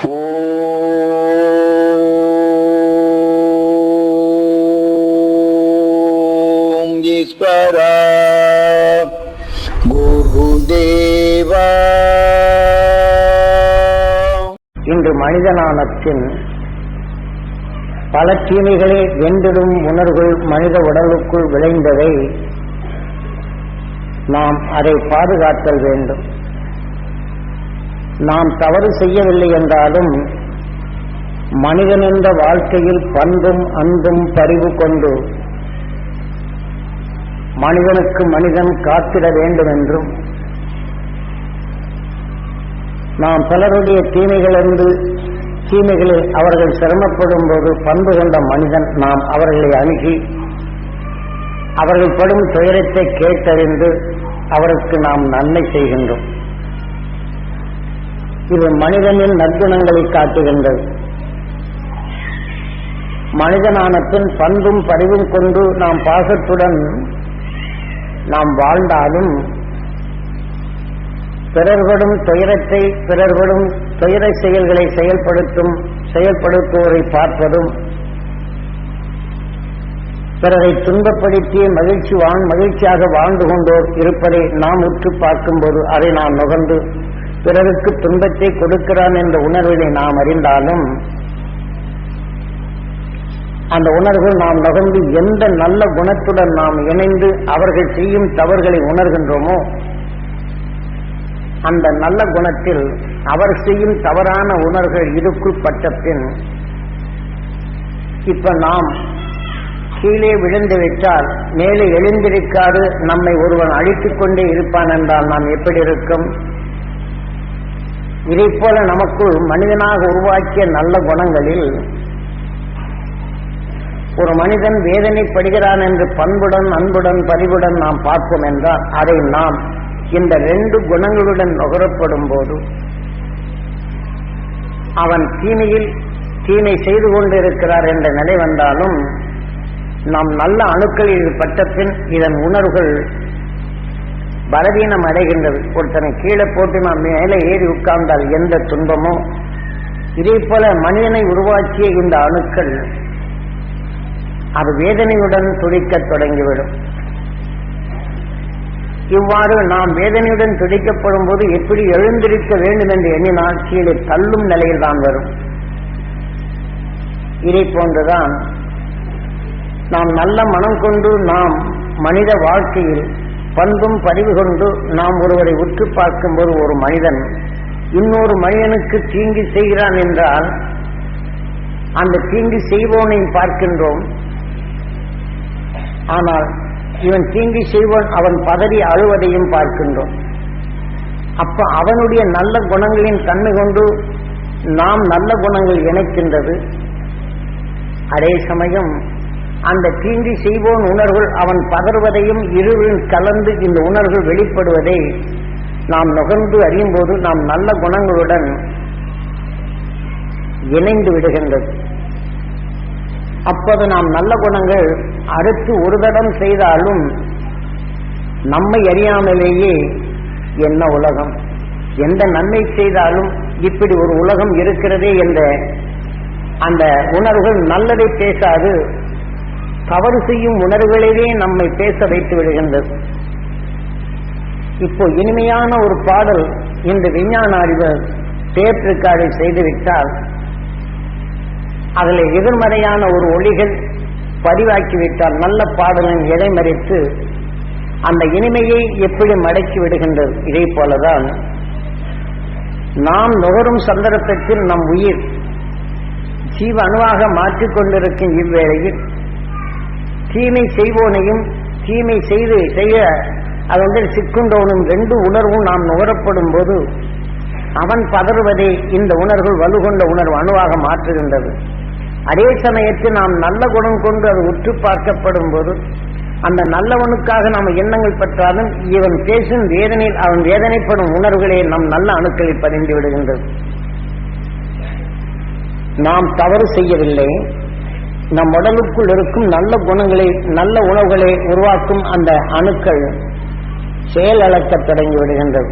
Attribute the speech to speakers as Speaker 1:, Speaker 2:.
Speaker 1: ஓம் ஈஸ்வரா குருதேவா.
Speaker 2: இன்று மனிதனான பின் பல தீமைகளை வென்றிடும் உணர்வுகள் மனித உடலுக்குள் விளைந்ததை நாம் அதை பாதுகாத்தல் வேண்டும். நாம் தவறு செய்யவில்லை என்றாலும் மனிதன் என்ற வாழ்க்கையில் பண்பும் அன்பும் பரிவு கொண்டு மனிதனுக்கு மனிதன் காத்திட வேண்டும் என்றும், நாம் பலருடைய தீமைகளில் அவர்கள் சிரமப்படும் போது பண்பு கொண்ட மனிதன் நாம் அவர்களை அணுகி அவர்கள் படும் துயரத்தை கேட்டறிந்து அவருக்கு நாம் நன்மை செய்கின்றோம். இது மனிதனின் நற்குணங்களை காட்டுகின்றது. மனிதனான பின் பண்பும் பரிவும் கொண்டு நாம் பாசத்துடன் நாம் வாழ்ந்தாலும் பிறர்படும் துயரத்தை பிறர்படும் துயர செயல்களை செயல்படுத்துவோரை பார்ப்பதும், பிறரை துன்பப்படுத்தி மகிழ்ச்சியாக வாழ்ந்து கொண்டோர் இருப்பதை நாம் உற்று பார்க்கும்போது அதை நாம் நுகர்ந்து பிறருக்கு துன்பத்தை கொடுக்கிறான் என்ற உணர்வினை நாம் அறிந்தாலும் அந்த உணர்வுகள் நாம் நுகர்ந்து எந்த நல்ல குணத்துடன் நாம் இணைந்து அவர்கள் செய்யும் தவறுகளை உணர்கின்றோமோ அந்த நல்ல குணத்தில் அவர் செய்யும் தவறான உணர்வுகள் இதுக்குள் பட்ட பின் இப்ப நாம் கீழே விழுந்து விட்டால் மேலே எழுந்திருக்காது நம்மை ஒருவன் அழித்துக் கொண்டே இருப்பான் என்றால் நாம் எப்படி இருக்கும்? இதைப் போல நமக்குள் மனிதனாக உருவாக்கிய நல்ல குணங்களில் ஒரு மனிதன் வேதனைப்படுகிறான் என்று பண்புடன் அன்புடன் பரிவுடன் நாம் பார்ப்போம் என்றால் அதை நாம் இந்த 2 குணங்களுடன் நுகரப்படும் போது அவன் தீமை செய்து கொண்டிருக்கிறார் என்ற நிலை வந்தாலும் நாம் நல்ல அணுக்களில் பட்ட பின் இதன் உணர்வுகள் பலவீனம் அடைகின்றது. ஒருத்தனை கீழே போட்டு நாம் மேலே ஏறி உட்கார்ந்தால் எந்த துன்பமோ இதே போல மனிதனை உருவாக்கிய இந்த அணுக்கள் அது வேதனையுடன் துடிக்கத் தொடங்கிவிடும். இவ்வாறு நாம் வேதனையுடன் துடிக்கப்படும் போது எப்படி எழுந்திருக்க வேண்டும் என்று எண்ணினால் கீழே தள்ளும் நிலையில் தான் வரும். இதை போன்றுதான் நாம் நல்ல மனம் கொண்டு நாம் மனித வாழ்க்கையில் பண்பும் பரிவு கொண்டு நாம் ஒருவரை உற்று பார்க்கும்போது ஒரு மனிதன் இன்னொரு மனிதனுக்கு தீங்கு செய்கிறான் என்றால் அந்த தீங்கு செய்வோனை பார்க்கின்றோம். ஆனால் இவன் தீங்கு செய்வோன் அவன் பதறி அழுவதையும் பார்க்கின்றோம். அப்ப அவனுடைய நல்ல குணங்களின் தன்மை கொண்டு நாம் நல்ல குணங்கள் இணைக்கின்றது. அதே சமயம் அந்த தீங்கு செய்வோன் உணர்வுகள் அவன் பதறுவதையும் இருவரும் கலந்து இந்த உணர்வுகள் வெளிப்படுவதை நாம் நுகர்ந்து அறியும் போது நாம் நல்ல குணங்களுடன் இணைந்து விடுகின்றது. அப்போது நாம் நல்ல குணங்கள் அடுத்து ஒரு தடம் செய்தாலும் நம்மை அறியாமலேயே என்ன உலகம், எந்த நன்மை செய்தாலும் இப்படி ஒரு உலகம் இருக்கிறதே என்ற அந்த உணர்வுகள் நல்லதை பேசாது தவறு செய்யும் உணர்வுகளிலே நம்மை பேச வைத்து விடுகின்றது. இப்போ இனிமையான ஒரு பாடல் இந்த விஞ்ஞான அறிவர் டேப் ரெக்கார்டை செய்துவிட்டால் அதில் எதிர்மறையான ஒரு ஒளிகள் பதிவாக்கிவிட்டால் நல்ல பாடலின் இடைமறித்து அந்த இனிமையை எப்படி மடக்கி விடுகின்றது. இதே போலதான் நாம் நுகரும் சந்தர்ப்பத்தில் நம் உயிர் ஜீவ அணுவாக மாற்றிக்கொண்டிருக்கும் இவ்வேளையில் தீமை செய்வோனையும் தீமை செய்ய அதொன்றில் சிக்குண்டவனும் 2 உணர்வும் நாம் நுகரப்படும் போது அவன் பதறுவதை இந்த உணர்வு வலுகொண்ட உணர்வு அணுவாக மாற்றுகின்றது. அதே சமயத்தில் நாம் நல்ல குணம் கொண்டு அது உற்று பார்க்கப்படும் போது அந்த நல்லவனுக்காக நாம் எண்ணங்கள் பெற்றாலும் இவன் பேசும் வேதனையில் அவன் வேதனைப்படும் உணர்வுகளே நம் நல்ல அணுக்களில் பதிந்து விடுகின்றது. நாம் தவறு செய்யவில்லை, நம் உடலுக்குள் இருக்கும் நல்ல குணங்களை நல்ல உணவுகளை உருவாக்கும் அந்த அணுக்கள் செயலழக்கத் தொடங்கி விடுகின்றது.